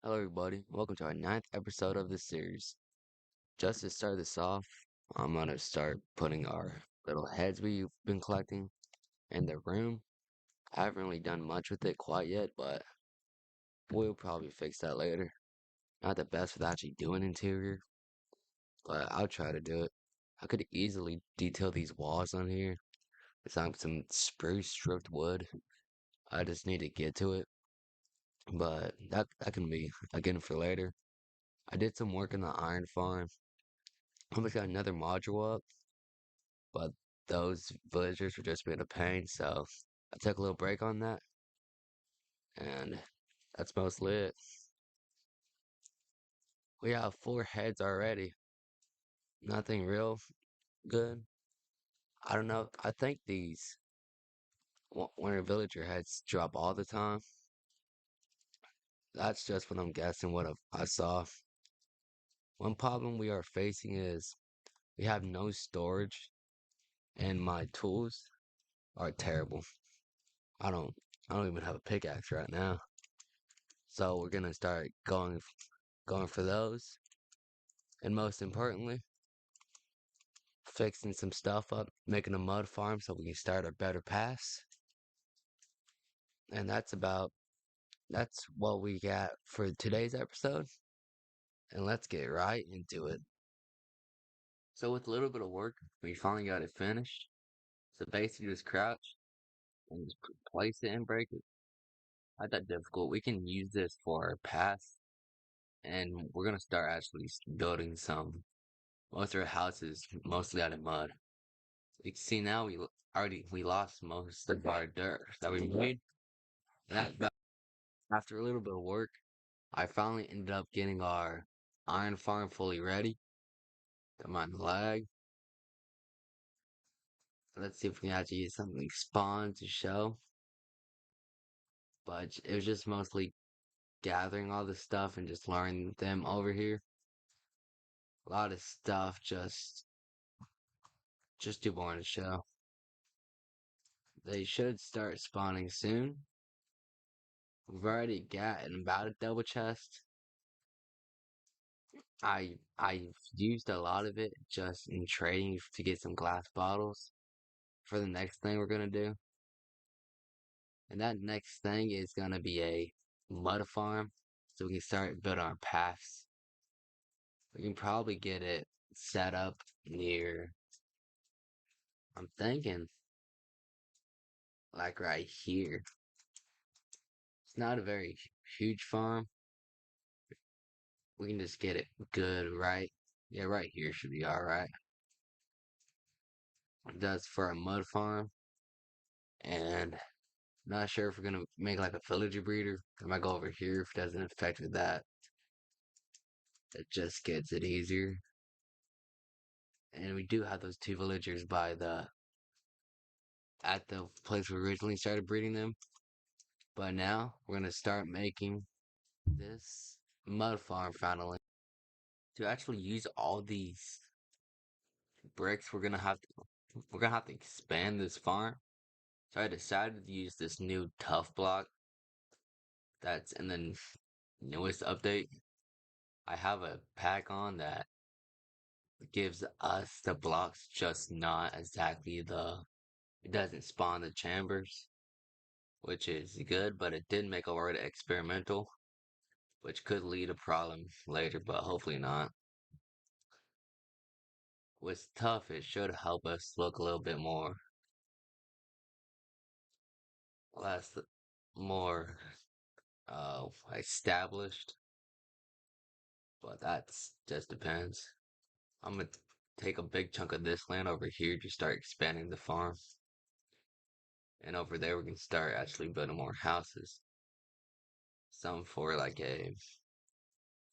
Hello, everybody. Welcome to our ninth episode of this series. Just to start this off, I'm gonna start putting our little heads we've been collecting in the room. I haven't really done much with it quite yet, but we'll probably fix that later. Not the best with actually doing interior, but I'll try to do it. I could easily detail these walls on here with some spruce stripped wood. I just need to get to it, but that can be again for later. I did some work in the iron farm. I almost got another module up, but those villagers were just being a pain, so I took a little break on that, and that's mostly it. We have 4 heads already. Nothing real good. I don't know. I think these winter villager heads drop all the time. That's just what I'm guessing. I saw. One problem we are facing is we have no storage, and my tools are terrible. I don't. I don't even have a pickaxe right now. So we're gonna start going for those. And most importantly, fixing some stuff up, making a mud farm so we can start our better pass. And that's what we got for today's episode. And let's get right into it. So with a little bit of work, we finally got it finished. So basically just crouch and just place it and break it. Not that difficult. We can use this for our pass. And we're gonna start actually building most of our houses mostly out of mud. You can see now we lost most of our dirt that we made. That after a little bit of work, I finally ended up getting our iron farm fully ready. Come on, lag. Let's see if we can actually get something spawn to show. But it was just mostly gathering all the stuff and just learning them over here. A lot of stuff just too boring to show. They should start spawning soon. We've already gotten about a double chest. I used a lot of it just in trading to get some glass bottles for the next thing we're gonna do. And that next thing is gonna be a mud farm, so we can start building our paths. We can probably get it set up near, I'm thinking, like right here. It's not a very huge farm. We can just get it good, right? Yeah, right here should be alright. That's for a mud farm. And not sure if we're gonna make like a villager breeder. I might go over here if it doesn't affect with that. It just gets it easier. And we do have those 2 villagers at the place we originally started breeding them. But now we're gonna start making this mud farm finally. To actually use all these bricks, we're gonna have to expand this farm. So I decided to use this new tough block that's in the newest update. I have a pack on that gives us the blocks, just not exactly it doesn't spawn the chambers, which is good, but it did make already experimental, which could lead a problem later, but hopefully not. With tough, it should help us look a little bit less, more, established, but that's just depends. I'm gonna take a big chunk of this land over here to start expanding the farm. And over there, we can start actually building more houses. Some for like a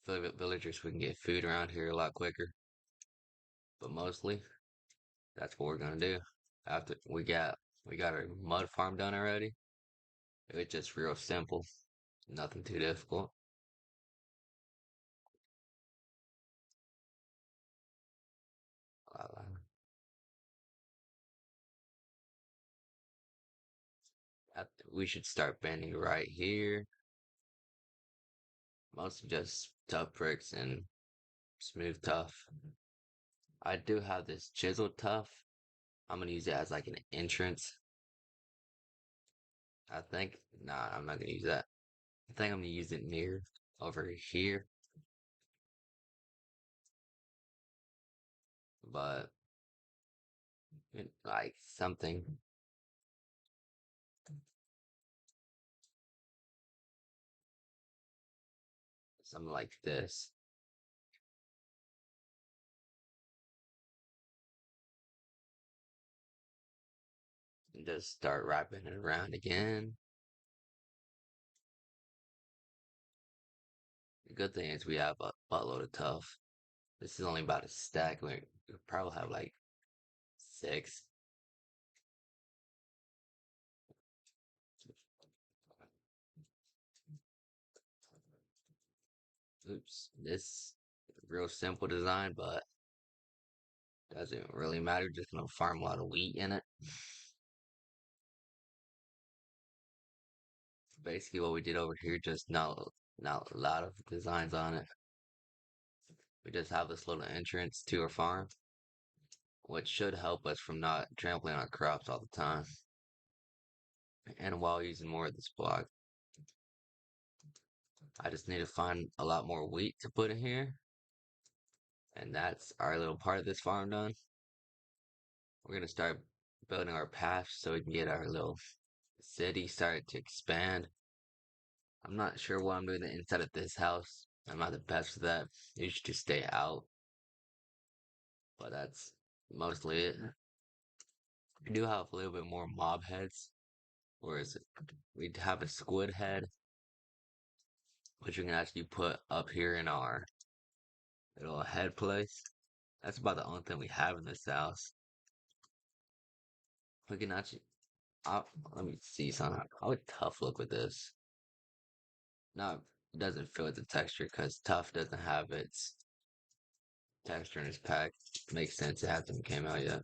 villagers so we can get food around here a lot quicker. But mostly, that's what we're gonna do. After we got our mud farm done already. It's just real simple, nothing too difficult. Uh, we should start bending right here. Mostly just tough bricks and smooth tough. I do have this chiseled tough. I'm gonna use it as like an entrance. I think. Nah, I'm not gonna use that. I think I'm gonna use it near over here. But like something like this. And just start wrapping it around again. The good thing is we have a buttload of tough. This is only about a stack. We probably have like 6. Oops. This real simple design, but doesn't really matter. Just gonna farm a lot of wheat in it. Basically, what we did over here, just not a lot of designs on it. We just have this little entrance to our farm, which should help us from not trampling on crops all the time. And while using more of this block, I just need to find a lot more wheat to put in here. And that's our little part of this farm done. We're gonna start building our path so we can get our little city started to expand. I'm not sure what I'm doing the inside of this house. I'm not the best for that. You should just stay out. But that's mostly it. We do have a little bit more mob heads. Whereas we have a squid head, which we can actually put up here in our little head place. That's about the only thing we have in this house. We can actually, let me see something. How would tough look with this? No, it doesn't fit with the texture because tough doesn't have its texture in its pack. Makes sense. It hasn't came out yet.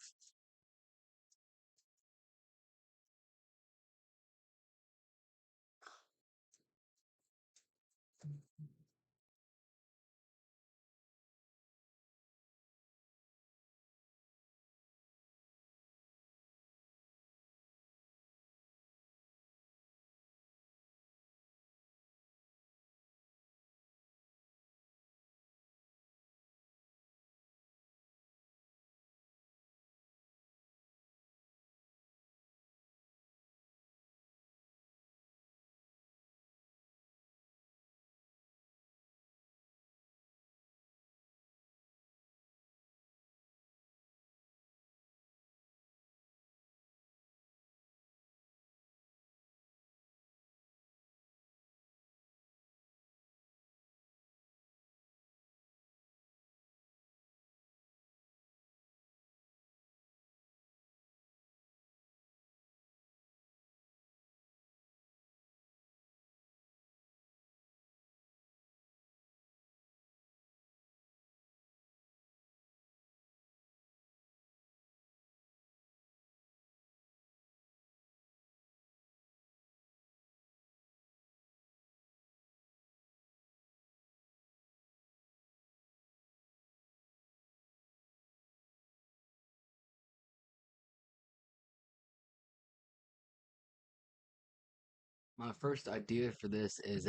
My first idea for this is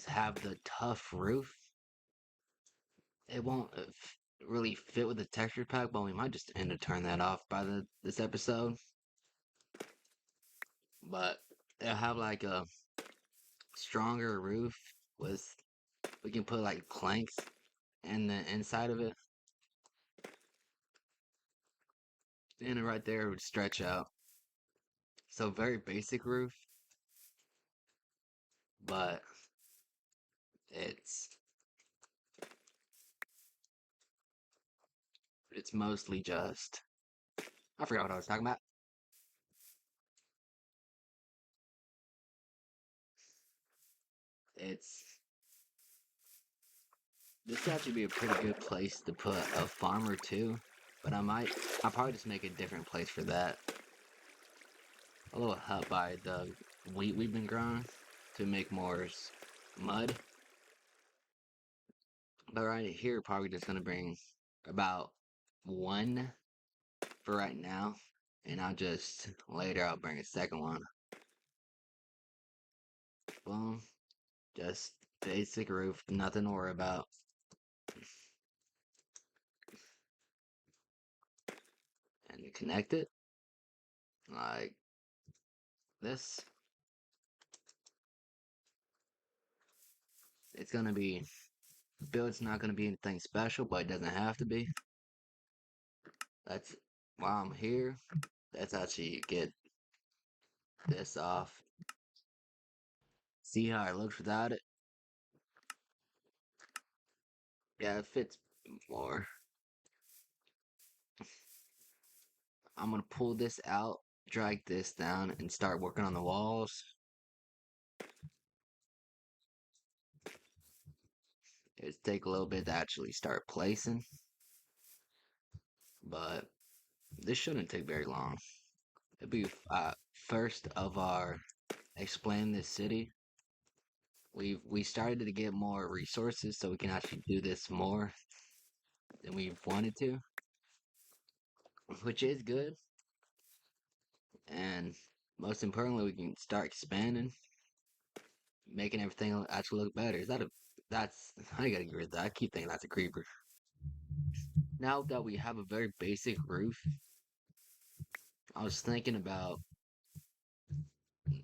have the tough roof. It won't really fit with the texture pack, but we might just end up turn that off by this episode. But they'll have like a stronger roof with we can put like planks in the inside of it, and right there would stretch out. So very basic roof, but it's it's mostly just I forgot what I was talking about. It's this could actually be a pretty good place to put a farm or two, but I'll probably just make a different place for that. A little hut by the wheat we've been growing to make more mud. But right here, probably just gonna bring about one for right now, and later I'll bring a second one. Boom, just basic roof, nothing to worry about. And you connect it like this. It's gonna be build's not gonna be anything special, but it doesn't have to be. That's while I'm here. Let's actually get this off. See how it looks without it? Yeah, it fits more. I'm gonna pull this out, drag this down, and start working on the walls. It take a little bit to actually start placing, but this shouldn't take very long. It'll be first of our explain this city. We started to get more resources so we can actually do this more than we wanted to, which is good. And most importantly, we can start expanding, making everything actually look better. Is that a that's I gotta agree with that. I keep thinking that's a creeper. Now that we have a very basic roof, I was thinking about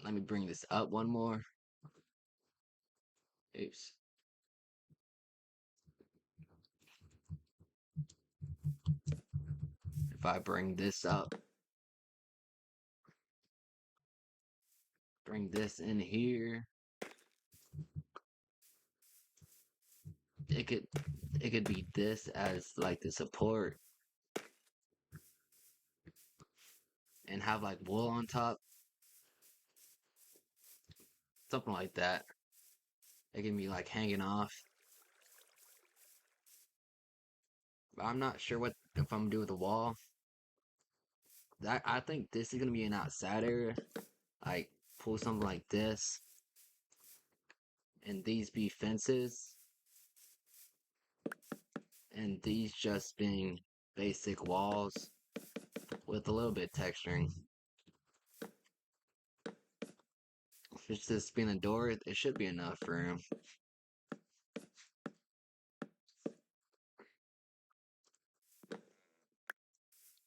let me bring this up one more. Oops. If I bring this up, bring this in here, it could it could be this as like the support and have like wool on top, something like that. It can be like hanging off. But I'm not sure what if I'm gonna do with the wall. That I think this is gonna be an outside area. Like pull something like this, and these be fences, and these just being basic walls with a little bit of texturing. If it's just being a door, it should be enough room.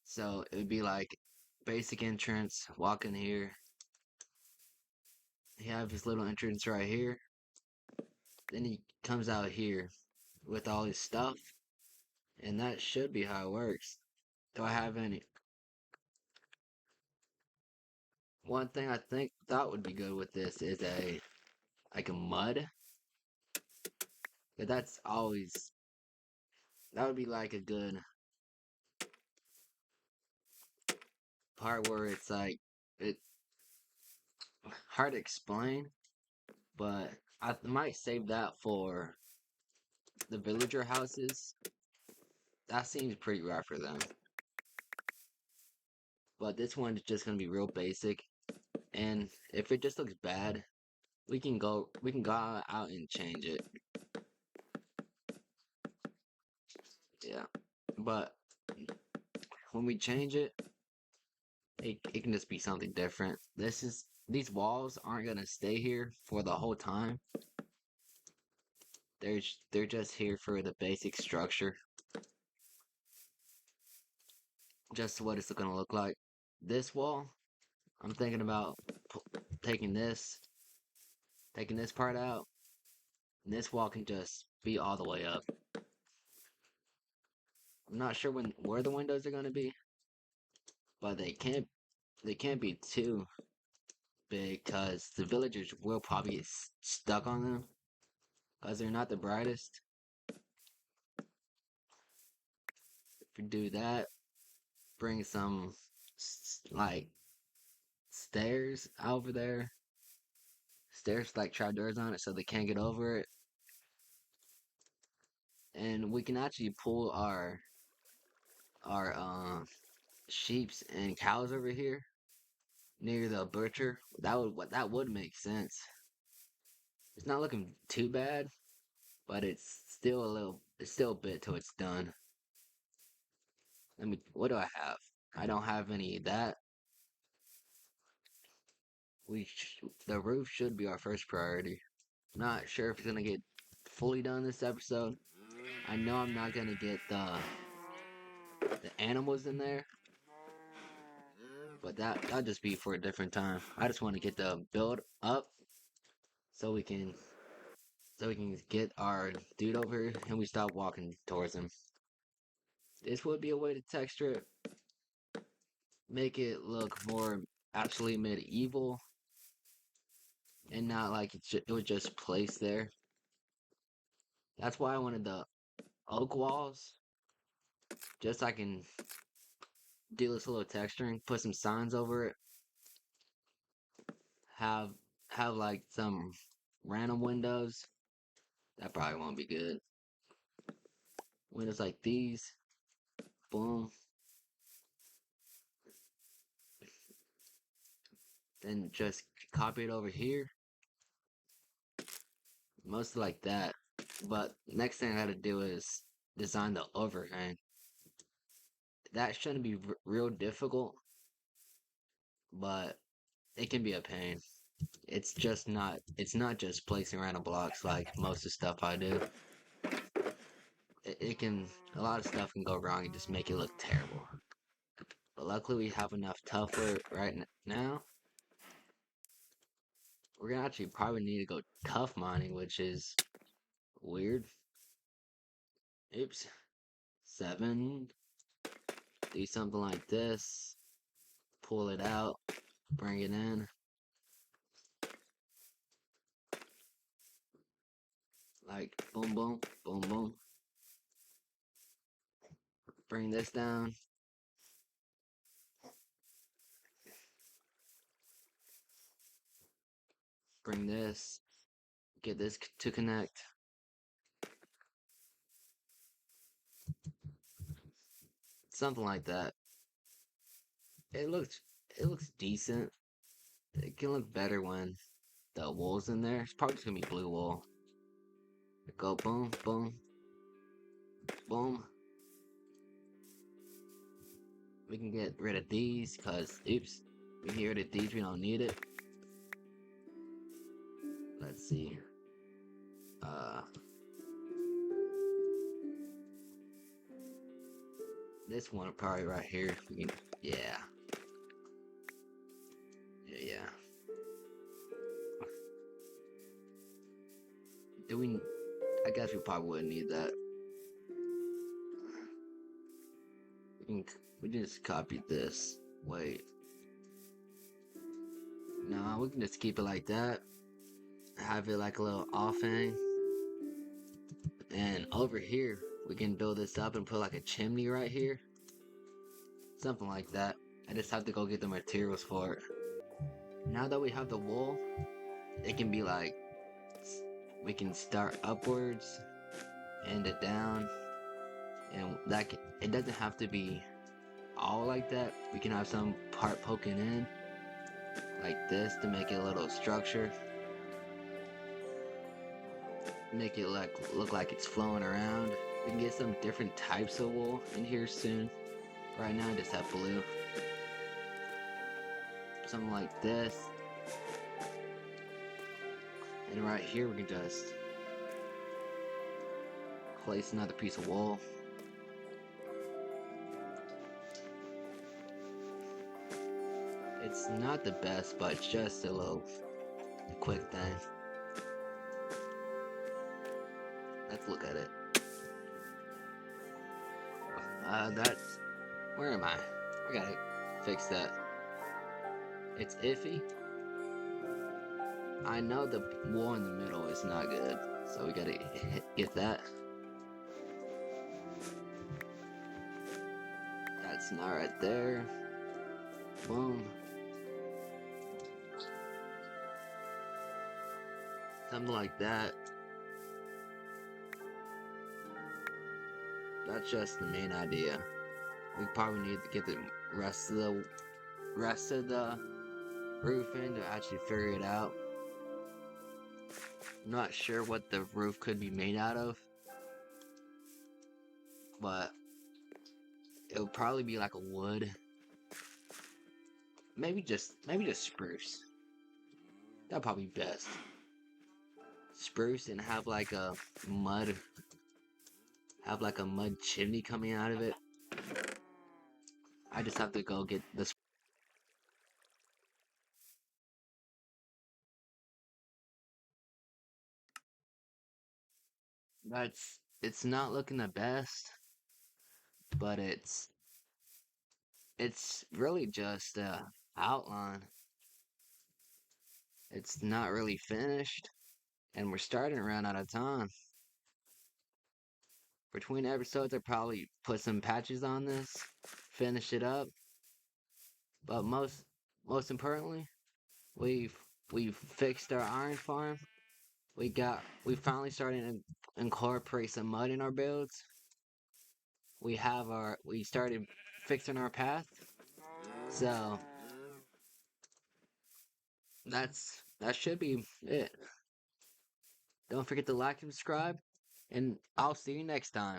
So it would be like basic entrance, walk in here. You have his little entrance right here. Then he comes out here with all his stuff. And that should be how it works. Do I have any? One thing I think thought would be good with this is a mud. But that's always that would be like a good part where it's like it hard to explain, but I might save that for the villager houses. That seems pretty rough for them. But this one is just gonna be real basic. And if it just looks bad, we can go out and change it. Yeah. But when we change it, it can just be something different. These walls aren't gonna stay here for the whole time. They're just here for the basic structure. Just what it's gonna look like. This wall, I'm thinking about taking this part out. And this wall can just be all the way up. I'm not sure where the windows are gonna be, but they can't be too big because the villagers will probably get stuck on them because they're not the brightest. If you do that, bring some like stairs over there. Stairs like trapdoors on it so they can't get over it. And we can actually pull our sheeps and cows over here near the butcher. That would make sense. It's not looking too bad, but it's still a bit till it's done. What do I have? I don't have any of that. The roof should be our first priority. Not sure if it's gonna get fully done this episode. I know I'm not gonna get the animals in there, but that'll just be for a different time. I just want to get the build up so we can get our dude over here and we stop walking towards him. This would be a way to texture it, make it look more actually medieval and not like it was just placed there. That's why I wanted the oak walls, just so I can do this little texturing, put some signs over it, have like some random windows. That probably won't be good. Windows like these, boom. Then just copy it over here, mostly like that. But next thing I gotta do is design the overhang. That shouldn't be real difficult, but it can be a pain. It's not just placing random blocks like most of the stuff I do. It can, a lot of stuff can go wrong and just make it look terrible. But luckily we have enough tough wood right now. We're gonna actually probably need to go tough mining, which is weird. Oops. 7. Do something like this. Pull it out. Bring it in. Like boom, boom, boom, boom. Bring this down. Bring this. Get this to connect. Something like that. It looks decent. It can look better when the wool's in there. It's probably just gonna be blue wool. Go boom, boom, boom. We can get rid of these, cause oops, we can get rid of these, we don't need it. Let's see. This one probably right here. Yeah. Yeah. Do we? I guess we probably wouldn't need that. We just copy this. Wait. No, we can just keep it like that. Have it like a little offhang. And over here, we can build this up and put like a chimney right here. Something like that. I just have to go get the materials for it. Now that we have the wool, it can be like, we can start upwards, end it down, and it doesn't have to be all like that. We can have some part poking in, like this, to make it a little structure. Make it look like it's flowing around. We can get some different types of wool in here soon. Right now I just have blue. Something like this. And right here we can just place another piece of wool. It's not the best, but it's just a little quick thing. Let's look at it. That's... Where am I? I gotta fix that. It's iffy. I know the wool in the middle is not good, so we gotta get that. That's not right there. Boom. Something like that. That's just the main idea. We probably need to get the rest of the roof in to actually figure it out. Not sure what the roof could be made out of, but it would probably be like a wood. Maybe just spruce. That'd probably be best. Spruce and mud have like a mud chimney coming out of it. I just have to go get this. It's not looking the best, but it's really just a outline. It's not really finished, and we're starting to run out of time. Between episodes, I probably put some patches on this, finish it up. But most importantly, we've we've fixed our iron farm. We finally started to incorporate some mud in our builds. We started fixing our path. So that should be it. Don't forget to like and subscribe, and I'll see you next time.